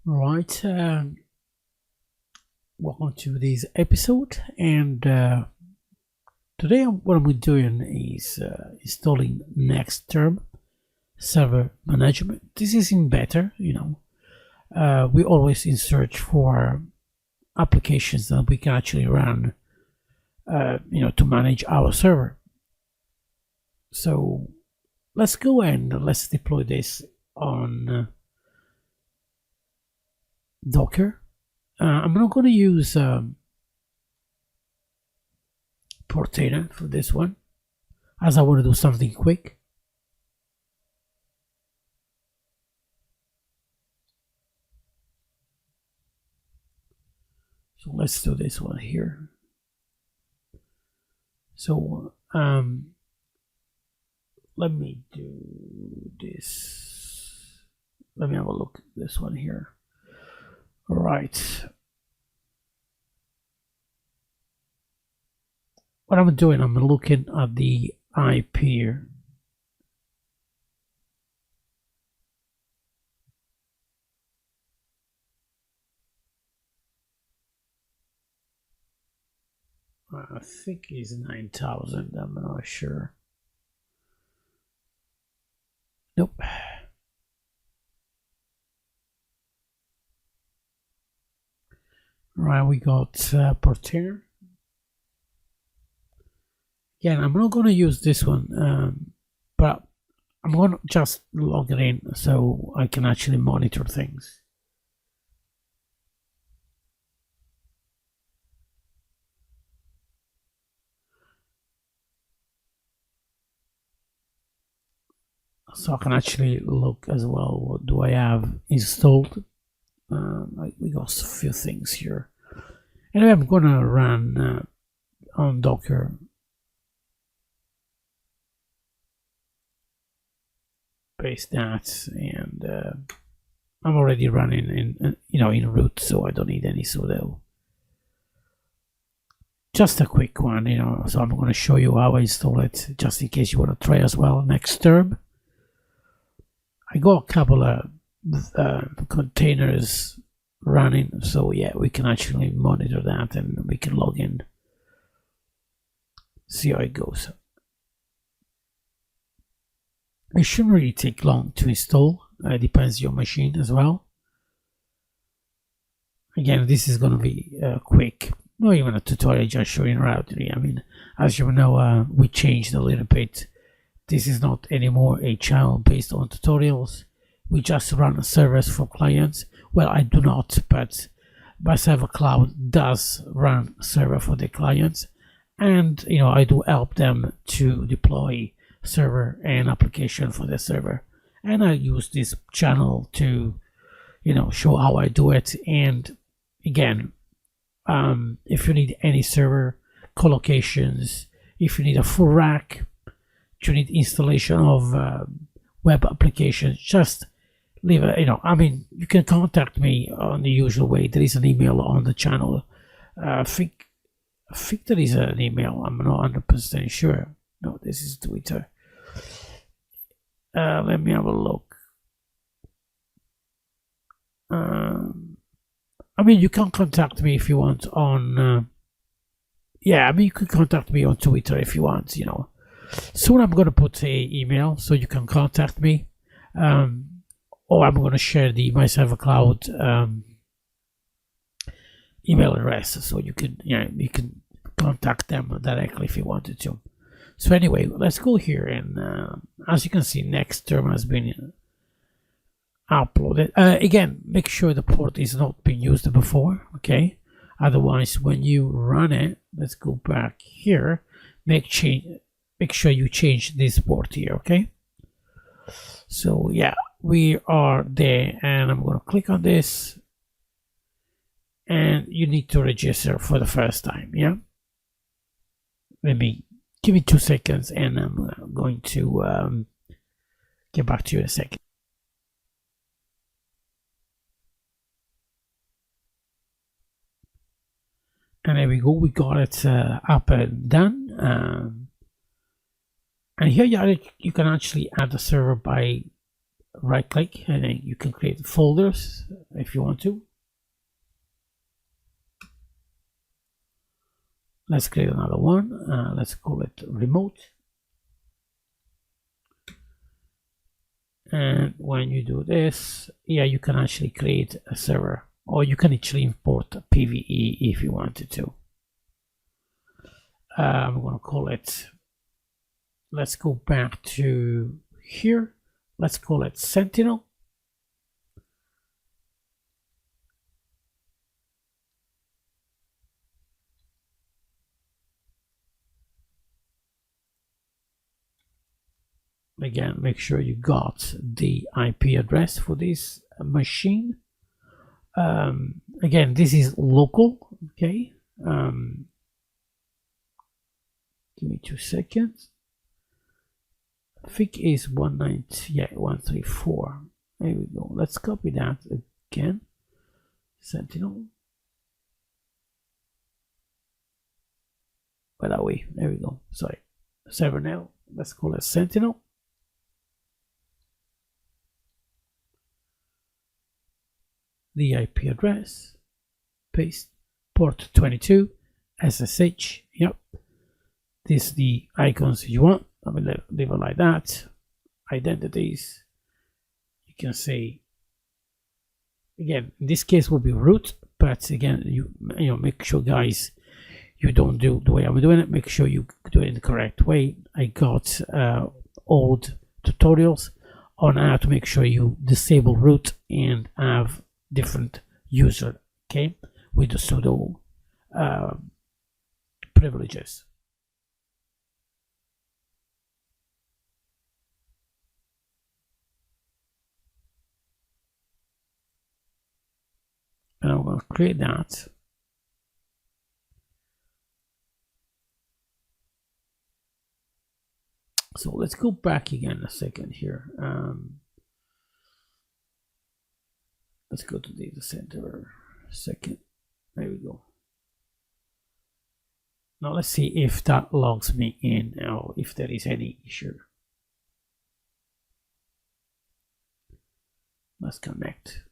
Right, welcome to this episode, and today what I'm doing is installing Nexterm server management. This is in beta, we always in search for applications that we can actually run, to manage our server. So let's go and let's deploy this on Docker. I'm not going to use Portainer for this one, as I want to do something quick. So let's do this one here. So let me do this. Let me have a look at this one here. All right. What I'm doing, I'm looking at the IP here. I think it's 9,000. I'm not sure. Nope. Right, we got Portainer. Again, I'm not going to use this one, but I'm going to just log it in so I can actually monitor things. So I can actually look as well, what do I have installed. We got a few things here. Anyway, I'm going to run on Docker. Paste that, and I'm already running in root, so I don't need any sudo. Just a quick one, so I'm going to show you how I install it, just in case you want to try as well. Nexterm. I got a couple of containers running, so yeah, we can actually monitor that and we can log in, see how it goes. It shouldn't really take long to install. It depends on your machine as well. Again, this is going to be quick, not even a tutorial, just showing routing. I mean, as you know, we changed a little bit. This is not anymore a channel based on tutorials. We just run servers for clients. Well, I do not, but Server Cloud does run server for the clients, and I do help them to deploy server and application for the server, and I use this channel to show how I do it. And again, if you need any server collocations, if you need a full rack, if you need installation of web applications, just leave a I mean, you can contact me on the usual way. There is an email on the channel. I think there is an email. I'm not 100% sure. No, this is Twitter. Let me have a look. I mean, you can contact me if you want on. Yeah, I mean, you can contact me on Twitter if you want. Soon I'm going to put a email so you can contact me, or I'm going to share the My Server Cloud email address, so you can contact them directly if you wanted to. So anyway, let's go here, and as you can see, Nexterm has been uploaded. Again, make sure the port is not being used before, okay? Otherwise, when you run it, let's go back here. Make sure you change this port here, okay? So yeah, we are there, and I'm going to click on this, and you need to register for the first time. Yeah, give me 2 seconds, and I'm going to get back to you in a second. And there we go, we got it up and done. And here you can actually add a server by right click and then you can create folders if you want to. Let's create another one. Let's call it remote. And when you do this, yeah, you can actually create a server, or you can actually import PVE if you wanted to. I'm going to call it, let's go back to here. Let's call it Sentinel. Again, make sure you got the IP address for this machine. Again, this is local, okay? Give me 2 seconds. I think it's 190, yeah, 134. There we go. Let's copy that again. Sentinel. By that way, there we go. Sorry, server now. Let's call it Sentinel. The IP address, paste, port 22, SSH, yep. This is the icons you want. I will leave it like that. Identities, you can say, again, in this case will be root, but again, you know, make sure, guys, you don't do the way I'm doing it. Make sure you do it in the correct way. I got old tutorials on how to make sure you disable root and have different user, okay, with the sudo privileges. And I'm going to create that. So let's go back again a second here. Let's go to data center second. There we go. Now let's see if that logs me in or if there is any issue. Let's connect.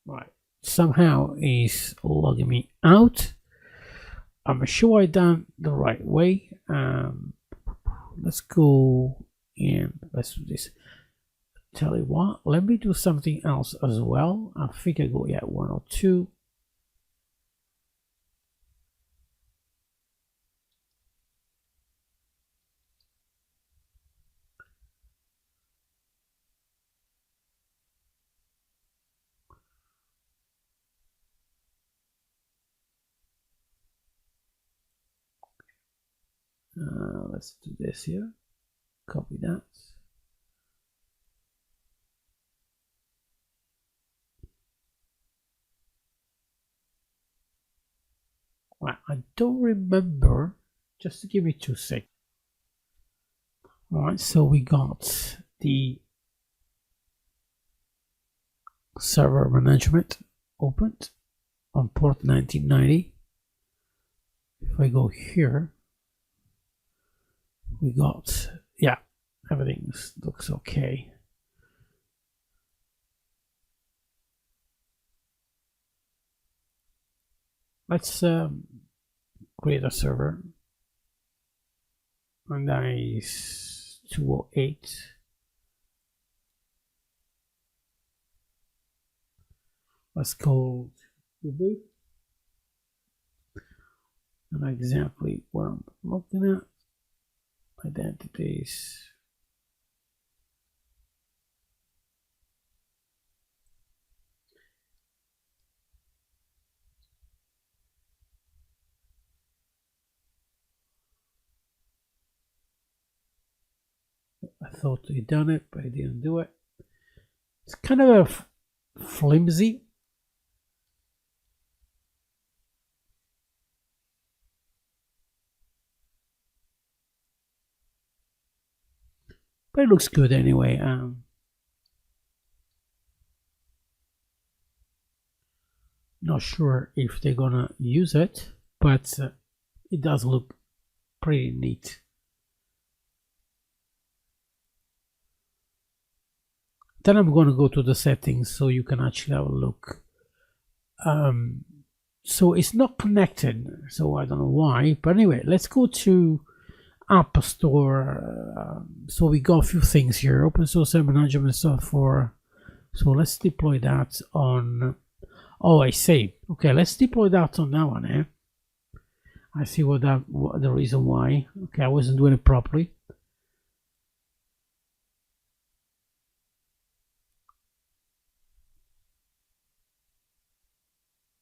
Right, somehow is logging me out. I'm sure I done the right way. Let's go and let's do this. Tell you what, let me do something else as well. I think I go, yeah, 102. Let's do this here. Copy that. Right, I don't remember. Just to give me 2 seconds. All right, so we got the server management opened on port 1990. If I go here, we got, yeah, everything looks okay. Let's create a server, and that is 208. Let's call reboot, and exactly what I'm looking at. Identities. I thought we done it, but I didn't do it. It's kind of flimsy. But it looks good anyway. Not sure if they're gonna use it, but it does look pretty neat. Then I'm going to go to the settings so you can actually have a look. So it's not connected, so I don't know why, but anyway, let's go to App Store. So we got a few things here: open source management software. So let's deploy that on, oh, I see. Okay, let's deploy that on that one. I see what the reason why. Okay, I wasn't doing it properly.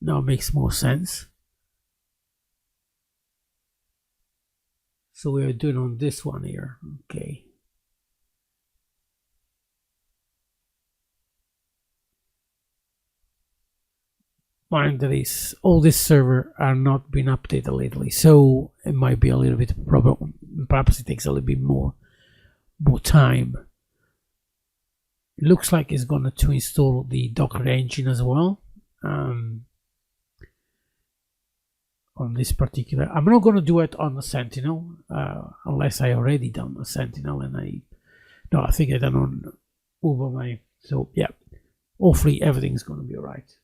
Now it makes more sense. So we are doing on this one here. Okay. Mind that is all this server are not been updated lately, so it might be a little bit of a problem. Perhaps it takes a little bit more time. It looks like it's going to install the Docker engine as well. On this particular, I'm not going to do it on the Sentinel unless I already done the Sentinel, and I think I done on over my. So yeah, hopefully everything's going to be alright.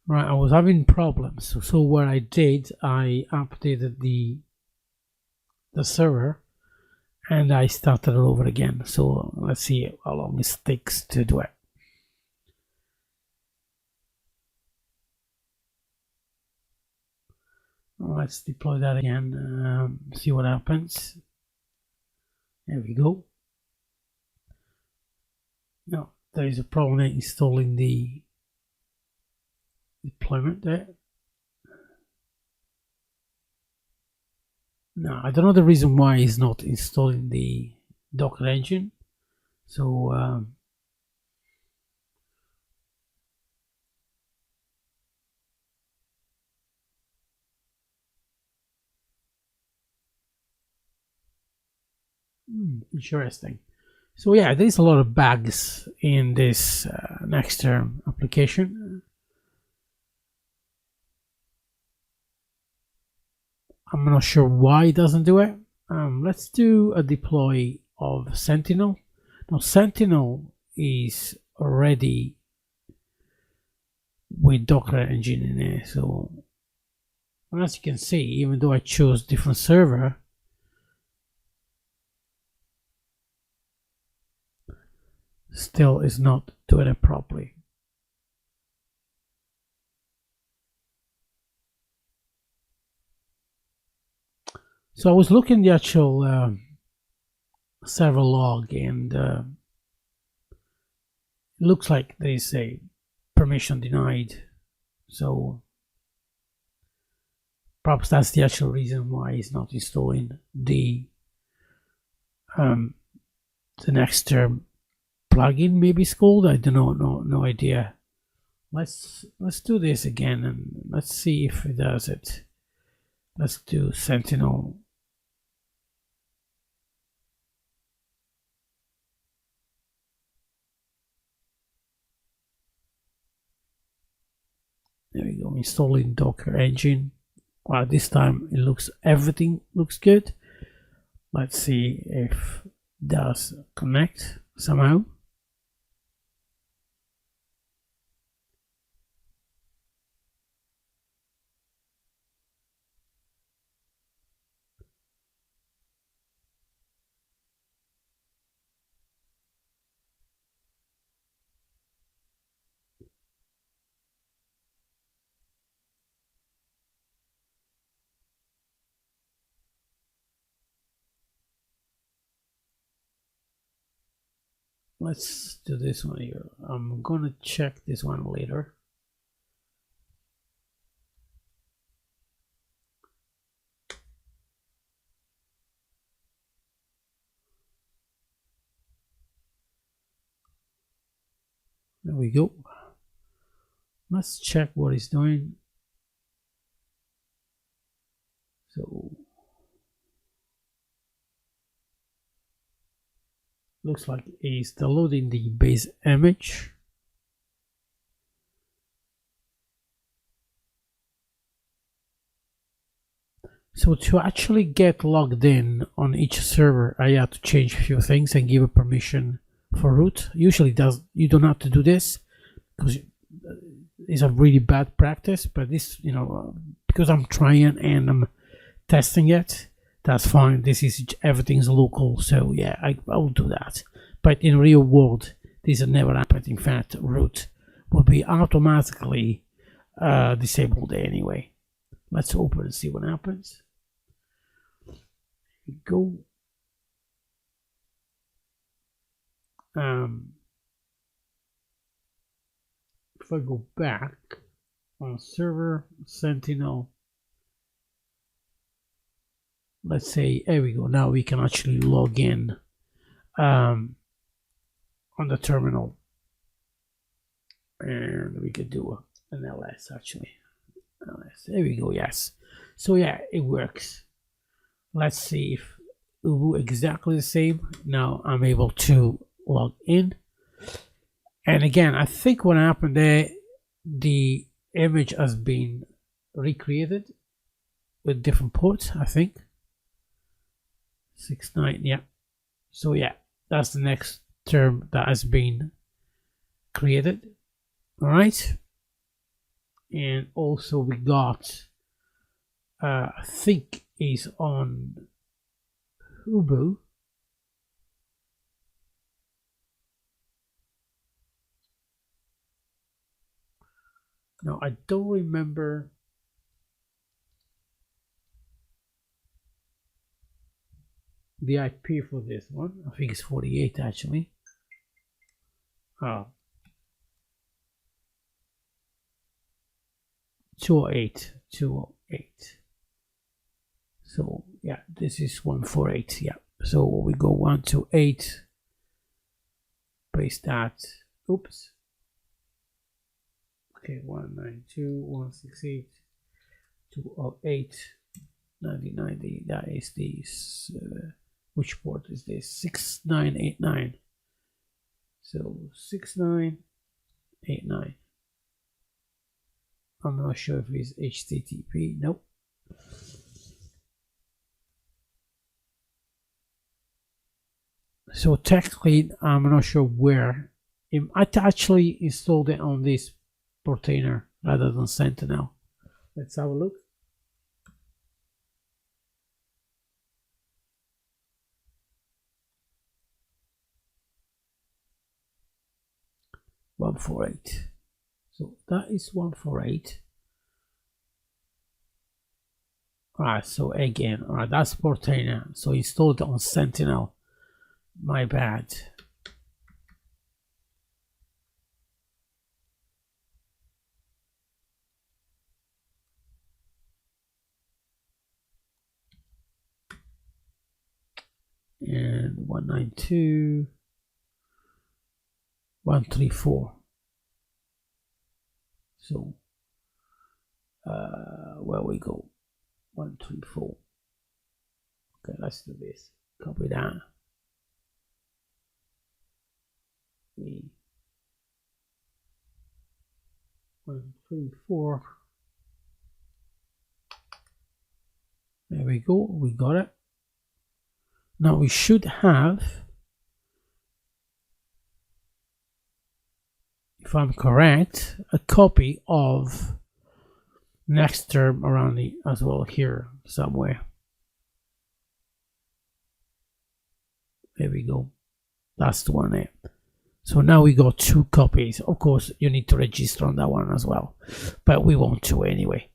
Right, I was having problems, so what I did, I updated the server, and I started it over again. So let's see how long it takes to do it. Let's deploy that again, see what happens. There we go. No, there is a problem installing the deployment there. No, I don't know the reason why it's not installing the Docker engine. So interesting. So yeah, there's a lot of bugs in this Nexterm application. I'm not sure why it doesn't do it. Let's do a deploy of Sentinel. Now Sentinel is already with Docker engine in it. So as you can see, even though I chose different server, still is not doing it properly. So I was looking at the actual server log, and it looks like there is a permission denied. So perhaps that's the actual reason why it's not installing the Nexterm plugin. Maybe it's called. I don't know. No idea. Let's do this again and let's see if it does it. Let's do Sentinel. There we go, installing Docker engine. Well, this time everything looks good. Let's see if it does connect somehow. Let's do this one here. I'm gonna check this one later. There we go. Let's check what it's doing. So looks like it's downloading the base image. So to actually get logged in on each server, I have to change a few things and give a permission for root. Usually you don't have to do this because it's a really bad practice, but this, because I'm trying and I'm testing it, that's fine. This is everything's local, so yeah, I'll do that. But in real world, this has never happened. In fact, root will be automatically disabled anyway. Let's open and see what happens. Here we go. If I go back on server Sentinel, let's say, there we go. Now we can actually log in on the terminal, and we could do an LS actually. LS. There we go. Yes. So yeah, it works. Let's see if it will do exactly the same. Now I'm able to log in. And again, I think what happened there, the image has been recreated with different ports, I think. 69, yeah. So yeah, that's the next term that has been created. All right. And also we got, I think is on Hubu. No, I don't remember the IP for this one. I think it's 48 actually. Oh. 208. So yeah, this is 148. Yeah. So we go 128. Paste that. Oops. Okay, 192.168.208.90.90. That is this. Which port is this? 6989. So 6989. I'm not sure if it's HTTP. Nope. So technically, I'm not sure where. I actually installed it on this Portainer rather than Sentinel. Let's have a look. .148. So that is 148. Alright, so again, alright, that's Portainer. So installed it on Sentinel. My bad. And 192.134. So where we go? 134. Okay, let's do this. Copy that. 134. There we go. We got it. Now we should have, if I'm correct, a copy of Nexterm around the as well here somewhere. There we go. That's the one there. So now we got 2 copies. Of course, you need to register on that one as well, but we want to anyway.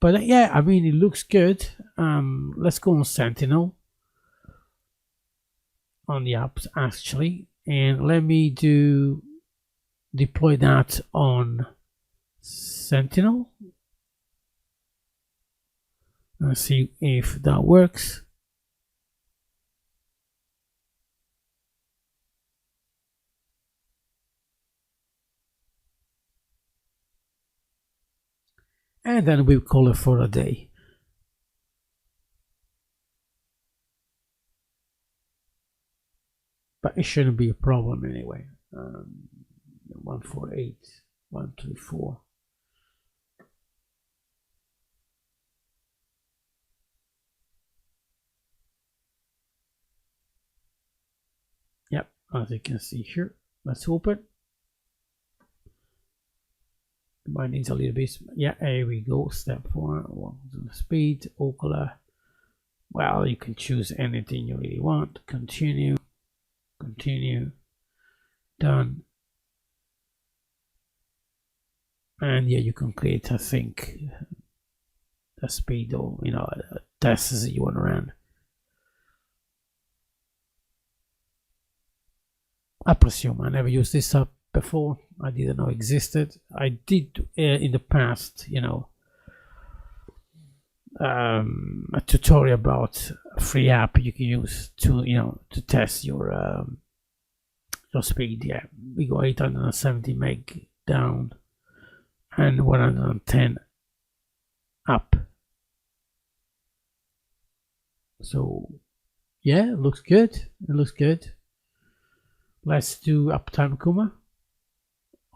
But yeah, I mean, it looks good. Let's go on Sentinel on the apps actually, and let me deploy that on Sentinel. Let's see if that works. And then we'll call it for a day. But it shouldn't be a problem anyway. 148, 134. as you can see here. Let's open. Mine needs a little bit. Yeah, here we go. Step 4. Speed, ocular. Well, you can choose anything you really want. Continue. Continue. Done. And yeah, you can create, I think, a speed or tests that you want to run. I presume I never used this app before. I didn't know it existed. I did in the past, a tutorial about a free app you can use to to test your speed. Yeah, we go 870 meg down and 110 up. So yeah, it looks good. It looks good. Let's do uptime Kuma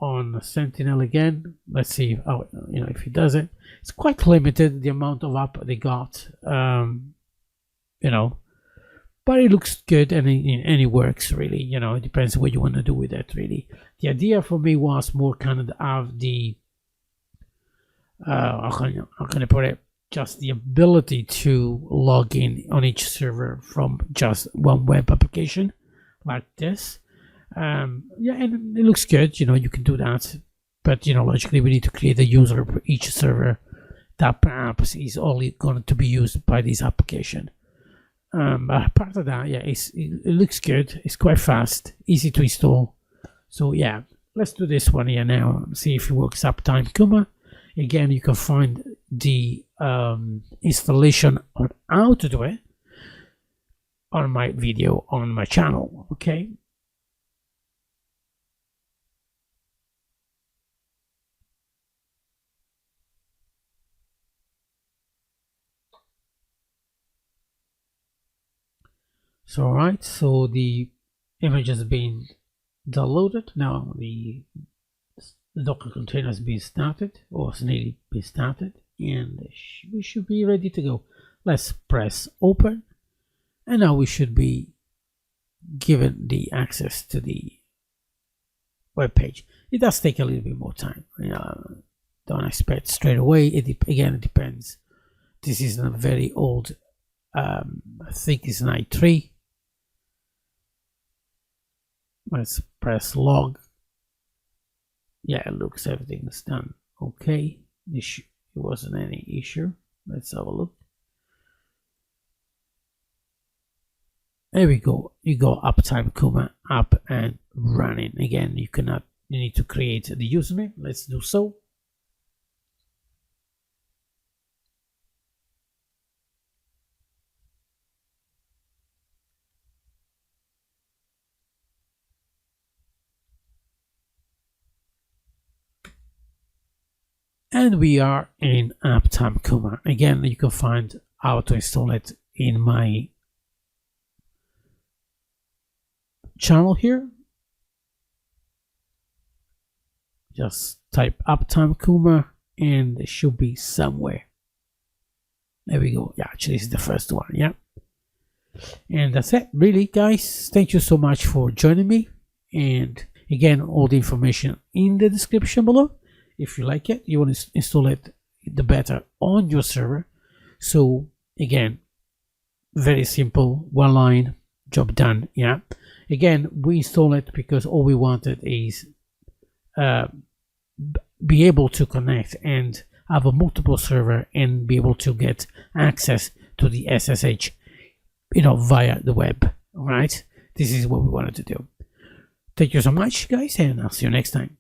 on Sentinel again. Let's see how if it does it. It's quite limited the amount of up they got, but it looks good and it works really. It depends what you want to do with it really. The idea for me was more kind of have the how can I put it? Just the ability to log in on each server from just one web application like this. Yeah, and it looks good. You can do that, but logically we need to create a user for each server that perhaps is only going to be used by this application. But apart of that, yeah, it looks good. It's quite fast, easy to install. So yeah, let's do this one here now. See if it works. Uptime Kuma. Again, you can find the installation on how to do it on my video on my channel. Okay. So alright, so the image has been downloaded. Now the Docker container has been started, or has nearly been started, and we should be ready to go. Let's press open, and now we should be given the access to the web page. It does take a little bit more time. Don't expect straight away. Again, it depends. This is a very old, I think it's 9.3. Let's press log. Yeah, it looks everything's done okay. It wasn't any issue. Let's have a look. There we go. You go uptime Kuma up and running. Again, you need to create the username. Let's do so. And we are in uptime Kuma. Again, you can find how to install it in my channel here. Just type uptime Kuma and it should be somewhere. There we go. Yeah, actually this is the first one. Yeah. And that's it really, guys. Thank you so much for joining me. And again, all the information in the description below. If you like it, you want to install it, the beta on your server. So again, very simple, one line, job done. Yeah. Again, we install it because all we wanted is be able to connect and have a multiple server and be able to get access to the SSH, via the web. All right. This is what we wanted to do. Thank you so much, guys, and I'll see you next time.